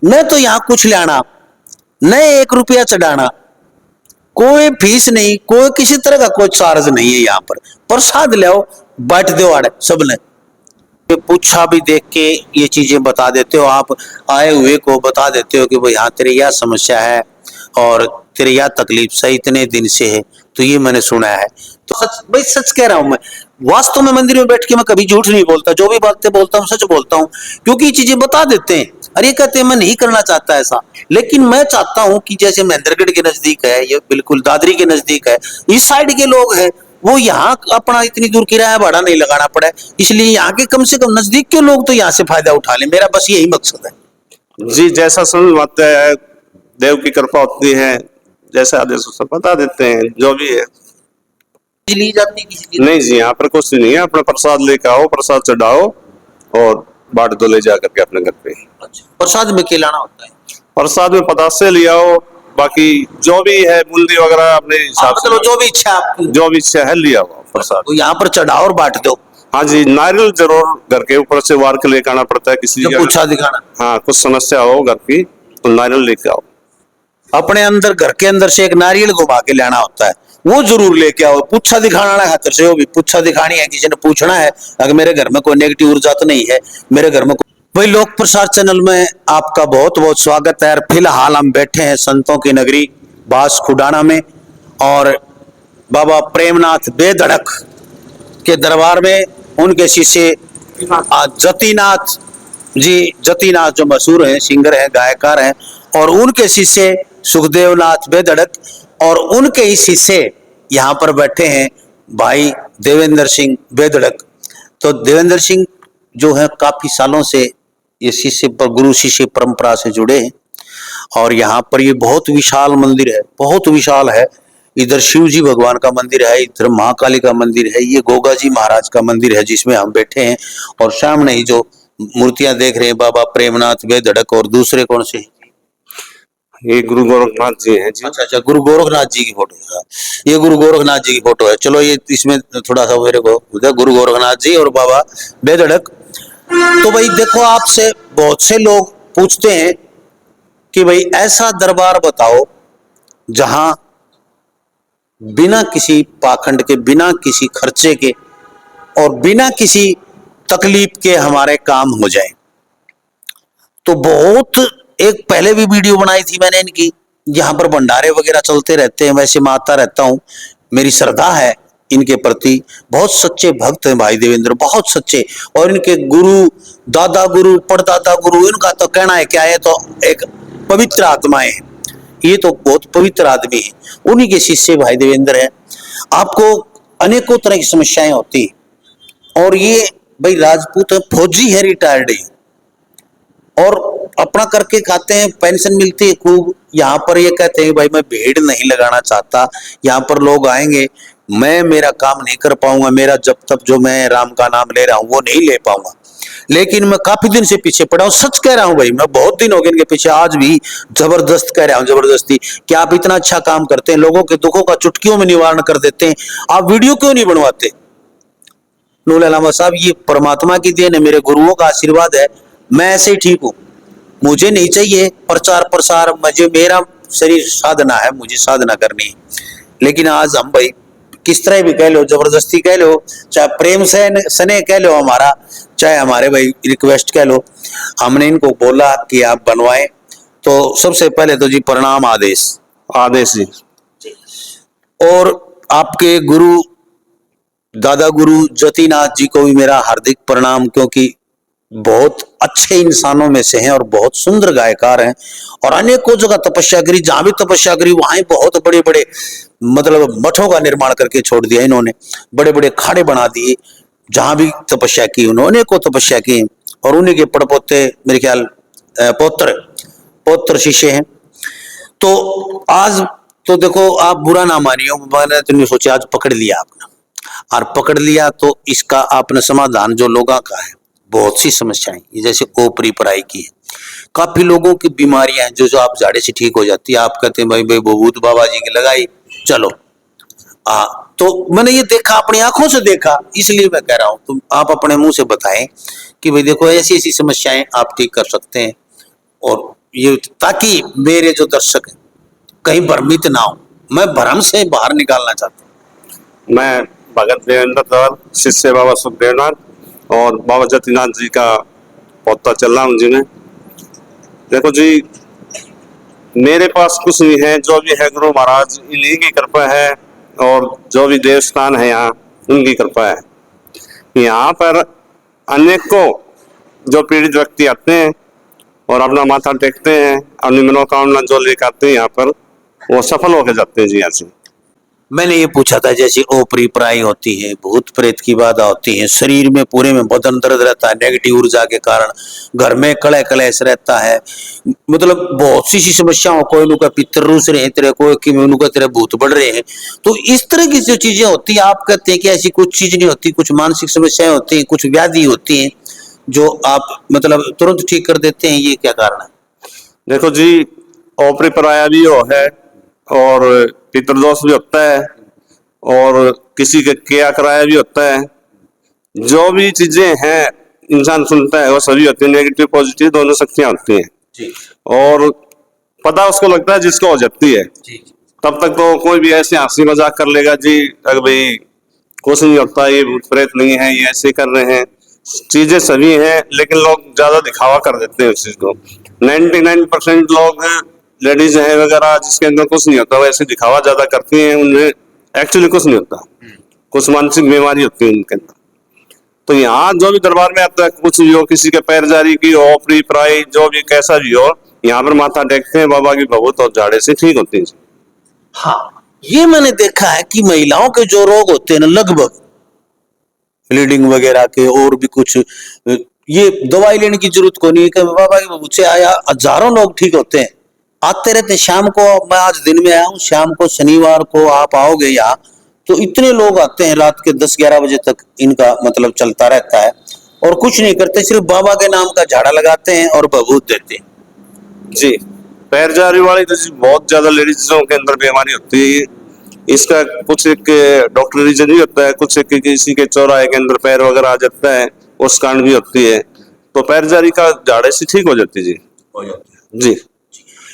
न तो यहाँ कुछ लाना, न 1 रुपया चढ़ाना, कोई फीस नहीं, कोई किसी तरह का कोई चार्ज नहीं है। यहाँ पर प्रसाद ले आओ, बांट दो आड़े सबने। पूछा भी देख के ये चीजें बता देते हो, आप आए हुए को बता देते हो कि भाई हाँ तेरी यह समस्या है और तेरी यह तकलीफ सही इतने दिन से है, तो ये मैंने सुना है। तो सच भाई, सच कह रहा हूं मैं। वास्तव में मंदिर में बैठ के मैं कभी झूठ नहीं बोलता, जो भी बातें बोलता हूँ सच बोलता हूँ, क्योंकि ये चीजें बता देते हैं। अरे कहते हैं मैं नहीं करना चाहता ऐसा, लेकिन मैं चाहता हूं कि जैसे महेंद्रगढ़ के नजदीक है, ये बिल्कुल दादरी के नजदीक है, इस साइड के लोग हैं, वो यहाँ अपना इतनी दूर किराया भाड़ा नहीं लगाना पड़े, इसलिए यहाँ के कम से कम नजदीक के लोग तो यहाँ से फायदा उठा लें। मेरा बस यही मकसद है जी। जैसा समझ आता है, देव की कृपा होती है, जैसा आदेश सब बता देते हैं, जो भी है। ली जाती किसी की नहीं जी, यहाँ पर कुछ नहीं है। अपना प्रसाद लेकर आओ, प्रसाद चढ़ाओ और बांट दो ले जा करके अपने घर पे। अच्छा, प्रसाद में खिलाना होता है? प्रसाद में पतासे ले आओ, बाकी जो भी है बूंदी वगैरह अपने हिसाब से, जो भी इच्छा आपकी, जो भी इच्छा है लिया आओ प्रसाद। तो यहाँ पर चढ़ाओ और बांट दो। हाँ जी, नारियल जरूर घर के ऊपर से वार के लेकर आना पड़ता है किसी का। पूछा दिखाना, हाँ, कुछ समस्या हो घर की तो नारियल लेके आओ। अपने अंदर घर के अंदर से एक नारियल घुमा के लाना होता है, वो जरूर लेके आओ। पूछा दिखाना खातर से, वो भी पूछा दिखानी है, किसी ने पूछना है अगर मेरे घर में कोई नेगेटिव ऊर्जा तो नहीं है, मेरे घर में भाई। लोक प्रसार चैनल में आपका बहुत बहुत स्वागत है। फिलहाल हम बैठे हैं संतों की नगरी बास खुडाना में, और बाबा प्रेमनाथ बेधड़क के दरबार में उनके शिष्य जतिनाथ जी, जतिनाथ जो मशहूर हैं, सिंगर हैं, गायकार हैं, और उनके शिष्य सुखदेवनाथ बेधड़क, और उनके ही शिष्य यहाँ पर बैठे हैं भाई देवेंद्र सिंह बेधड़क। तो देवेंद्र सिंह जो है काफी सालों से ये शिष्य पर गुरु शिष्य परंपरा से जुड़े हैं, और यहाँ पर ये बहुत विशाल मंदिर है, बहुत विशाल है। इधर शिव जी भगवान का मंदिर है, इधर महाकाली का मंदिर है, ये गोगा जी महाराज का मंदिर है जिसमें हम बैठे हैं, और सामने ही जो मूर्तियां देख रहे हैं बाबा प्रेमनाथ बेधड़क, और दूसरे कौन से, ये गुरु गोरखनाथ जी हैं जी। अच्छा, गुरु गोरखनाथ जी की फोटो है, ये गुरु गोरखनाथ जी की फोटो है। चलो ये इसमें थोड़ा सा मेरे को गुरु गोरखनाथ जी और बाबा बेधड़क। तो भाई देखो, आपसे बहुत से लोग पूछते हैं कि भाई ऐसा दरबार बताओ जहां बिना किसी पाखंड के, बिना किसी खर्चे के और बिना किसी तकलीफ के हमारे काम हो जाए। तो बहुत एक पहले भी वीडियो बनाई थी मैंने इनकी, यहाँ पर भंडारे वगैरह चलते रहते हैं, वैसे मैं आता रहता हूँ, मेरी श्रद्धा है इनके प्रति। बहुत सच्चे भक्त हैं भाई देवेंद्र, बहुत सच्चे। और इनके गुरु, दादा गुरु, परदादा गुरु, इनका तो कहना है क्या है, तो एक पवित्र आत्माएं हैं, ये तो बहुत पवित्र आदमी है। उन्हीं के शिष्य भाई देवेंद्र हैं। आपको अनेकों तरह की समस्याएं होती, और ये भाई राजपूत है, फौजी है, रिटायर्ड है, और अपना करके खाते हैं, पेंशन मिलती है खूब। यहाँ पर ये कहते हैं भाई मैं भीड़ नहीं लगाना चाहता, यहाँ पर लोग आएंगे, मैं मेरा काम नहीं कर पाऊंगा, मेरा जब तक जो मैं राम का नाम ले रहा हूँ वो नहीं ले पाऊंगा। लेकिन मैं काफी दिन से पीछे पड़ा हूँ, सच कह रहा हूँ भाई, मैं बहुत दिन हो गए इनके पीछे, आज भी जबरदस्त कह रहा हूँ, जबरदस्ती कि आप इतना अच्छा काम करते हैं, लोगों के दुखों का चुटकियों में निवारण कर देते हैं, आप वीडियो क्यों नहीं बनवाते? नूर अलामा साहब, ये परमात्मा की देन है, मेरे गुरुओं का आशीर्वाद है, मैं ऐसे ही ठीक हूँ, मुझे नहीं चाहिए प्रचार प्रसार, मुझे मेरा शरीर साधना है, मुझे साधना करनी है। लेकिन आज हम भाई किस तरह भी कह लो, जबरदस्ती कह लो, चाहे प्रेम से स्नेह कह लो हमारा, चाहे हमारे भाई रिक्वेस्ट कह लो, हमने इनको बोला कि आप बनवाएं। तो सबसे पहले तो जी प्रणाम, आदेश आदेश जी। और आपके गुरु दादा गुरु जतिनाथ जी को भी मेरा हार्दिक प्रणाम, क्योंकि बहुत अच्छे इंसानों में से हैं और बहुत सुंदर गायकार हैं, और अनेकों जगह तपस्या करी, जहां भी तपस्या करी वहां बहुत बड़े बड़े मतलब मठों का निर्माण करके छोड़ दिया इन्होंने, बड़े बड़े खाड़े बना दिए, जहां भी तपस्या की उन्होंने को तपस्या की। और उन्हीं के पड़पोते मेरे ख्याल पौत्र शिष्य हैं। तो आज तो देखो, आप बुरा ना मानियो, मैंने तो नहीं सोचा, आज पकड़ लिया आपने, और पकड़ लिया तो इसका आपने समाधान जो लोगों का है, बहुत सी समस्याएं जैसे ओपरी पराई की है, काफी लोगों की बीमारियां हैं जो आप झाड़े से ठीक हो जाती है। आप कहते हैं भाई भूत बाबा जी की लगाई, चलो तो मैंने ये देखा, अपनी आंखों से देखा, इसलिए मैं कह रहा हूं, तुम आप अपने मुंह से बताएं कि भाई देखो ऐसी ऐसी समस्याएं आप ठीक कर सकते हैं, और ये ताकि मेरे जो दर्शक हैं कहीं भ्रमित ना हो, मैं भ्रम से बाहर निकालना चाहता हूँ। मैं भगत देवेंद्र धर, शिष्य बाबा सुखदेवनाथ और बाबा जतिनाथ जी का पौता चल रहा हूँ जी। मैं देखो जी, मेरे पास कुछ नहीं है, जो भी है गुरु महाराज इन्हीं की कृपा है और जो भी देवस्थान है यहाँ उनकी कृपा है। यहाँ पर अनेकों जो पीड़ित व्यक्ति आते हैं और अपना माथा टेकते हैं, अपनी मनोकामना जो लेकर आते हैं यहाँ पर, वो सफल होकर जाते हैं जी यहाँ से। मैंने ये पूछा था, जैसे ओपरी पराई होती है, भूत प्रेत की बाधा होती है, शरीर में पूरे में बदन दर्द रहता है, नेगेटिव ऊर्जा के कारण घर में कलह कलेश रहता है, मतलब बहुत सी समस्याओं, कोई नुका पितर रूस रहे तेरे, कोई कि नुका तेरे भूत बढ़ रहे हैं। तो इस तरह की जो चीजें होती है, आप कहते हैं कि ऐसी कुछ चीज नहीं होती, कुछ मानसिक समस्याएं होती हैं, कुछ व्याधि होती हैं जो आप मतलब तुरंत ठीक कर देते हैं, ये क्या कारण है? देखो जी, ओपरी पराया भी वो है और पितृदोष भी होता है और किसी के किया कराया भी होता है। जो भी चीजें हैं इंसान सुनता है वो सभी होती है, नेगेटिव पॉजिटिव दोनों शक्तियां होती हैं जी और पता उसको लगता है जिसको हो जाती है। जी तब तक तो कोई भी ऐसे हंसी मजाक कर लेगा जी, अगर भाई कुछ नहीं होता, ये भूत प्रेत नहीं है, ये ऐसे कर रहे हैं। चीजें सभी हैं लेकिन लोग ज्यादा दिखावा कर देते हैं उस चीज को। 99% लोग लेडीज हैं वगैरह जिसके अंदर कुछ नहीं होता, वैसे दिखावा ज्यादा करती हैं, उनमें एक्चुअली कुछ नहीं होता, कुछ मानसिक बीमारी होती है उनके अंदर। तो यहाँ जो भी दरबार में आता है, कुछ भी हो, किसी के पैर जारी की हो, ओपरी पराई जो भी कैसा भी हो, यहाँ पर माथा टेकते हैं, बाबा की भभूत और झाड़े से ठीक होती है। हाँ, ये मैंने देखा है कि महिलाओं के जो रोग होते हैं ना, लगभग ब्लीडिंग वगैरह के और भी कुछ, ये दवाई लेने की जरूरत को नहीं है कि बाबा की भभूत से आया, हजारों लोग ठीक होते हैं, आते रहते हैं। शाम को, मैं आज दिन में आया हूँ, शाम को शनिवार को आप आओगे यहाँ तो इतने लोग आते हैं, रात के 10-11 बजे तक इनका मतलब चलता रहता है और कुछ नहीं करते, सिर्फ बाबा के नाम का झाड़ा लगाते हैं और भभूत देते हैं। जी, पैर जारी वाली तो बहुत ज्यादा लेडीजों के अंदर बीमारी होती है। इसका कुछ एक डॉक्टर रीजन भी होता है, कुछ एक किसी के चौराहे के अंदर पैर वगैरह आ जाता है, उस कारण भी होती है। तो पैर जारी का झाड़े से ठीक हो जाती है जी। हो जाते हैं। जी,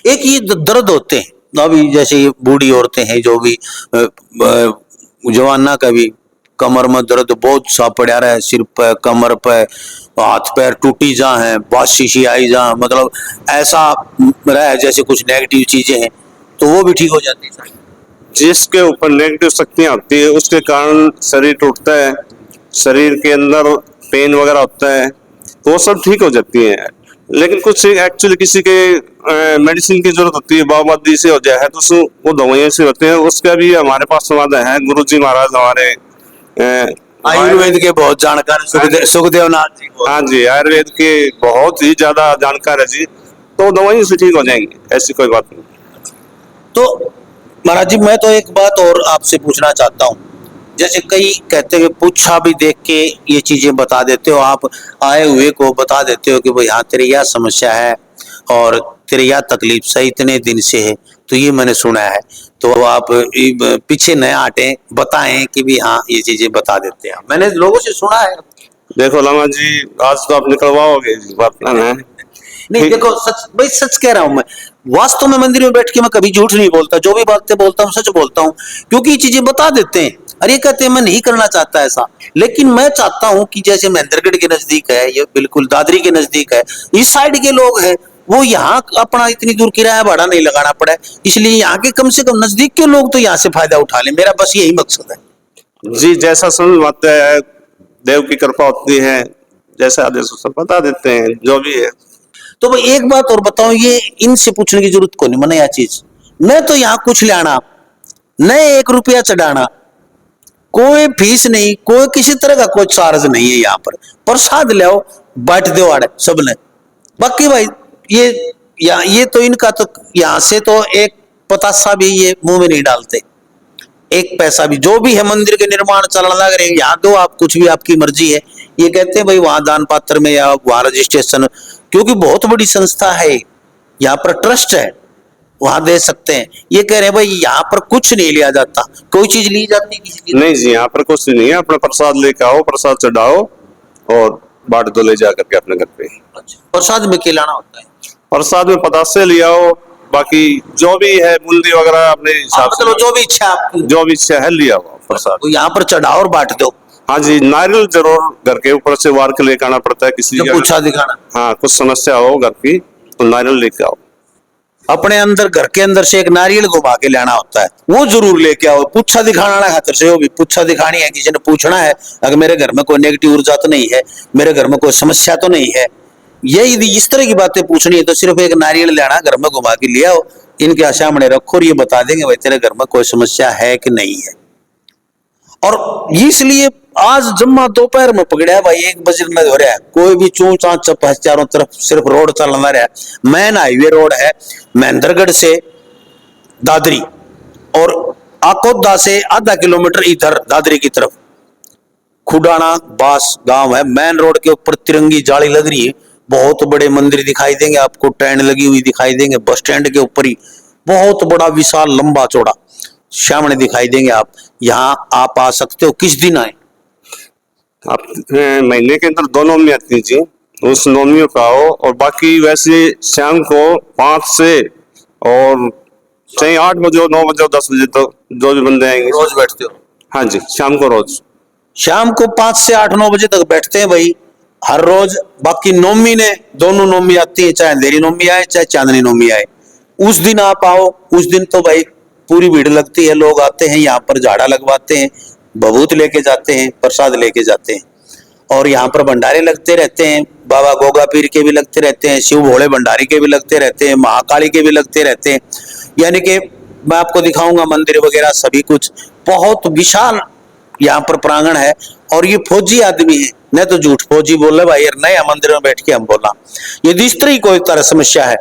एक ये दर्द होते हैं, अभी जैसे ये बूढ़ी औरतें हैं जो भी जवाना का भी कमर में दर्द बहुत सा पड़ा रहा है, सिर पे, कमर पे, हाथ पैर टूटी जा है, बाशी आई जा, मतलब ऐसा रहा है जैसे कुछ नेगेटिव चीजें हैं, तो वो भी ठीक हो जाती है। जिसके ऊपर नेगेटिव शक्तियां होती है उसके कारण शरीर टूटता है, शरीर के अंदर पेन वगैरह होता है, तो वो सब ठीक हो जाती है। लेकिन कुछ एक्चुअली किसी के मेडिसिन की जरूरत होती है, बाबादी से हो जाए तो वो दवाइयां से होते हैं, उसका भी हमारे पास समाधान है। गुरु जी महाराज हमारे आयुर्वेद के बहुत जानकार सुखदेव नाथ जी। हाँ जी, आयुर्वेद के बहुत ही ज्यादा जानकार है जी, तो दवाइयों से ठीक हो जाएंगे, ऐसी कोई बात नहीं। तो महाराज जी, मैं तो एक बात और आपसे पूछना चाहता हूँ, जैसे कई कहते हैं पूछा भी देख के ये चीजें बता देते हो, आप आए हुए को बता देते हो कि भाई हाँ तेरी यह समस्या है और तेरी यह तकलीफ से इतने दिन से है, तो ये मैंने सुना है, तो आप पीछे न हटे, बताएं कि भी हाँ ये चीजें बता देते हैं, मैंने लोगों से सुना है। देखो लामा जी, आज तो आप निकलवाओगे जी बात है। नहीं देखो, सच भाई सच कह रहा हूं मैं, वास्तव में मंदिर में बैठ के मैं कभी झूठ नहीं बोलता, जो भी बातें बोलता हूँ सच बोलता हूँ, क्योंकि ये चीजें बता देते हैं। अरे कहते हैं मैं नहीं करना चाहता ऐसा, लेकिन मैं चाहता हूं कि जैसे महेंद्रगढ़ के नजदीक है, ये बिल्कुल दादरी के नजदीक है, इस साइड के लोग हैं, वो यहाँ अपना इतनी दूर किराया भाड़ा नहीं लगाना पड़े, इसलिए यहाँ के कम से कम नजदीक के लोग तो यहाँ से फायदा उठा लें, मेरा बस यही मकसद है जी। जैसा समझ आता है, देव की कृपा होती है, जैसा आदेश सब बता देते हैं, जो भी है। तो भाई एक बात और बताओ, ये इनसे पूछने की जरूरत को नहीं, मैंने यह चीज मैं तो यहाँ कुछ लाना न 1 रुपया चढ़ाना, कोई फीस नहीं, कोई किसी तरह का कोई चार्ज नहीं है, यहाँ पर प्रसाद ले आओ, बांट दो आड़े सबने। बाकी भाई ये तो इनका तो यहाँ से तो एक पतासा भी ये मुंह में नहीं डालते, एक पैसा भी, जो भी है मंदिर के निर्माण चलने लग रहे हैं, यहाँ दो आप, कुछ भी आपकी मर्जी है। ये कहते हैं भाई वहां दान पात्र में या वहां रजिस्ट्रेशन, क्योंकि बहुत बड़ी संस्था है, यहाँ पर ट्रस्ट है, वहां दे सकते हैं। ये कह रहे हैं भाई यहाँ पर कुछ नहीं लिया जाता, कोई चीज ली जाती किसी की नहीं जी, यहाँ पर कुछ नहीं है, अपना प्रसाद लेके आओ, प्रसाद चढ़ाओ और बांट दो ले जा करके अपने घर पे। अच्छा, प्रसाद में खिलाना होता है? प्रसाद में पतासे लिया हो, बाकी जो भी है बूंदी वगैरह अपने हिसाब से, मतलब जो भी इच्छा आपकी, जो भी इच्छा है लिया हुआ प्रसाद। तो यहाँ पर चढ़ाओ और बांट दो। हाँ जी, नारियल जरूर घर के ऊपर से वार के लेकर आना पड़ता है किसी जब का, पूछा दिखाना, हाँ कुछ समस्या हो घर की तो नारियल लेके आओ। अपने अंदर घर के अंदर से एक नारियल घुमा के लाना होता है, वो जरूर लेके आओ। पूछा दिखाना खातर से, वो भी पूछा दिखानी है, किसी ने पूछना है अगर मेरे घर में कोई नेगेटिव ऊर्जा तो नहीं है, मेरे घर में कोई समस्या तो नहीं है, यही इस तरह की बातें पूछनी है तो सिर्फ एक नारियल लाना, घर में घुमा के ले आओ, इनके सामने रखो और ये बता देंगे भाई तेरे घर में कोई समस्या है कि नहीं है। और इसलिए आज जम्मा दोपहर में पकड़ा भाई, 1 बजे में हो रहा है, कोई भी चू चाँ चप है, चारों तरफ सिर्फ रोड चलना रहा है। मेन हाईवे रोड है महेंद्रगढ़ से दादरी, और आकोदा से आधा किलोमीटर इधर दादरी की तरफ खुडाना बास गांव है। मेन रोड के ऊपर तिरंगी जाली लग रही है, बहुत बड़े मंदिर दिखाई देंगे आपको, ट्रेन लगी हुई दिखाई देंगे, बस स्टैंड के ऊपर ही बहुत बड़ा विशाल लंबा चौड़ा सामने दिखाई देंगे। आप यहाँ आप आ सकते हो। किस दिन आए आप? महीने के अंदर 2 नवमी आती है जी, उस नवमियों का आओ, और बाकी वैसे शाम को 5 से और चाहे 8 बजे 9 बजे 10 बजे तक जो भी बंदे आएंगे। रोज बैठते हो? हाँ जी, शाम को रोज, शाम को 5 से 8-9 बजे तक बैठते हैं भाई हर रोज। बाकी नवमी ने दोनों नवमी आती है, चाहे अंधेरी नवमी आए चाहे चांदनी नवमी आए, उस दिन आप आओ। उस दिन तो भाई पूरी भीड़ लगती है, लोग आते हैं यहाँ पर, झाड़ा लगवाते हैं, भभूत लेके जाते हैं, प्रसाद लेके जाते हैं, और यहाँ पर भंडारे लगते रहते हैं। बाबा गोगा पीर के भी लगते रहते हैं, शिव भोले भंडारी के भी लगते रहते हैं, महाकाली के भी लगते रहते हैं। यानी कि मैं आपको दिखाऊंगा मंदिर वगैरह सभी कुछ, बहुत विशाल यहाँ पर प्रांगण है। और ये फौजी आदमी है, नहीं तो झूठ फौजी बोले भाई यार नया मंदिर में बैठ के हम बोला। यदि इस तरह की कोई तरह समस्या है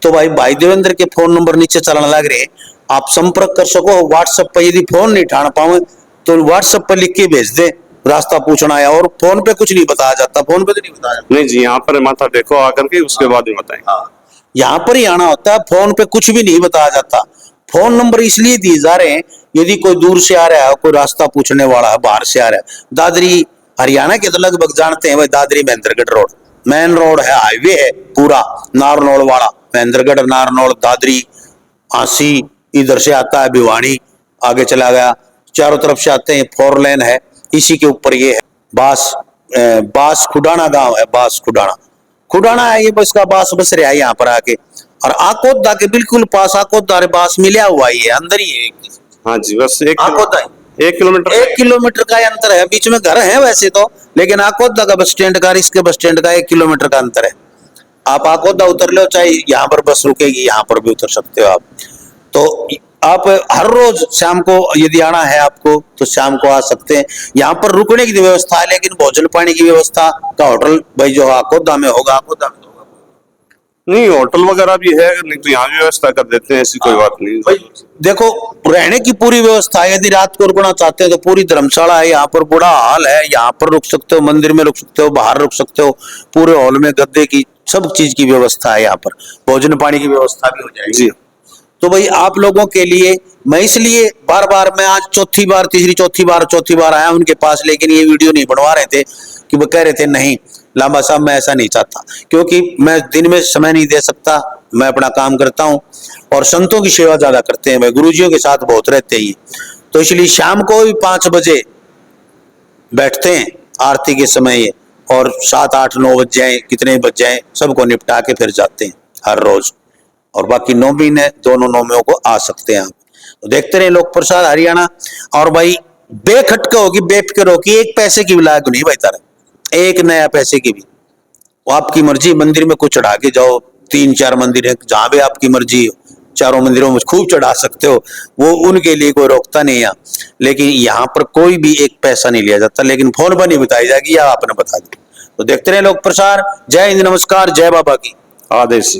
तो भाई देवेंद्र के फोन नंबर नीचे चलने लग रहे, आप संपर्क कर सको। व्हाट्सएप पर यदि फोन नहीं उठाना पाओ तो व्हाट्सएप पर लिख के भेज दे, रास्ता पूछना है। और फोन पे कुछ नहीं बताया जाता, फोन पे तो नहीं बताया जाता। नहीं जी, यहाँ पर माथा देखो आकर के, उसके बाद ही बताएं। हाँ, यहाँ पर ही आना होता है, फोन पे कुछ भी नहीं बताया जाता। फोन नंबर इसलिए दिए जा रहे हैं यदि कोई दूर से आ रहा है, कोई रास्ता पूछने वाला है, बाहर से आ रहा है। दादरी हरियाणा के तो लगभग जानते हैं भाई, Dadri Mahendragarh road main road है, हाईवे है पूरा, नारनौल वाला, महेंद्रगढ़ नारनौल दादरी आसी, इधर से आता है भिवानी, आगे चला गया, चारों तरफ से आते हैं, 4 लेन है। इसी के ऊपर ये है बास खुडाना गांव है, बास खुडाना है ये, बस का बास बस रहा है यहाँ पर आके। और आकोदा के बिल्कुल पास, आकोदा रे बास मिला हुआ ही है, अंदर ही है। हाँ जी, बस आकोदा 1 किलोमीटर 1 किलोमीटर का अंतर है, बीच में घर है वैसे तो, लेकिन आकोदा का बस स्टैंड का इसके बस स्टैंड का 1 किलोमीटर का अंतर है। आप आकोदा उतर लो, चाहे यहाँ पर बस रुकेगी, यहाँ पर भी उतर सकते हो आप। तो आप हर रोज शाम को यदि आना है आपको तो शाम को आ सकते हैं। यहाँ पर रुकने की व्यवस्था है, लेकिन भोजन पानी की व्यवस्था का होटल भाई जो आकोदा में होगा, आकोदा में होगा नहीं, होटल वगैरह भी है, नहीं तो यहाँ भी व्यवस्था कर देते हैं, ऐसी कोई बात नहीं। भाई देखो रहने की पूरी व्यवस्था है, यदि रात को रुकना चाहते हैं तो पूरी धर्मशाला है, यहाँ पर बड़ा हॉल है, यहाँ पर रुक सकते हो, मंदिर में रुक सकते हो, बाहर रुक सकते हो, पूरे हॉल में गद्दे की सब चीज की व्यवस्था है, यहाँ पर भोजन पानी की व्यवस्था भी हो जाएगी जी। तो भाई आप लोगों के लिए मैं इसलिए बार बार, मैं आज चौथी बार आया उनके पास, लेकिन ये वीडियो नहीं बनवा रहे थे कि वो कह रहे थे नहीं लांबा साहब मैं ऐसा नहीं चाहता, क्योंकि मैं दिन में समय नहीं दे सकता, मैं अपना काम करता हूँ और संतों की सेवा ज्यादा करते हैं भाई, गुरुजियों के साथ बहुत रहते हैं, तो इसलिए शाम को भी 5 बजे बैठते हैं आरती के समय ये, और 7, 8, 9 बज जाए, कितने बज जाए, सबको निपटा के फिर जाते हैं हर रोज। और बाकी नौमी ने दोनों नौमियों को आ सकते हैं आप। तो देखते रहे लोक प्रसाद हरियाणा। और भाई बेखटका होगी, बेफिक्र होगी, 1 पैसे की भी लाग नहीं भाई तारा, 1 नया पैसे की भी, वो आपकी मर्जी। मंदिर में कुछ चढ़ा के जाओ, 3-4 मंदिर है जहां भी आपकी मर्जी हो, चारों मंदिरों में खूब चढ़ा सकते हो, वो उनके लिए कोई रोकता नहीं है। लेकिन यहाँ पर कोई भी 1 पैसा नहीं लिया जाता, लेकिन फोन पर नहीं बताई जाएगी या आपने बता दी। तो देखते रहे लोक प्रसार। जय हिंद, नमस्कार, जय बाबा की आदेश।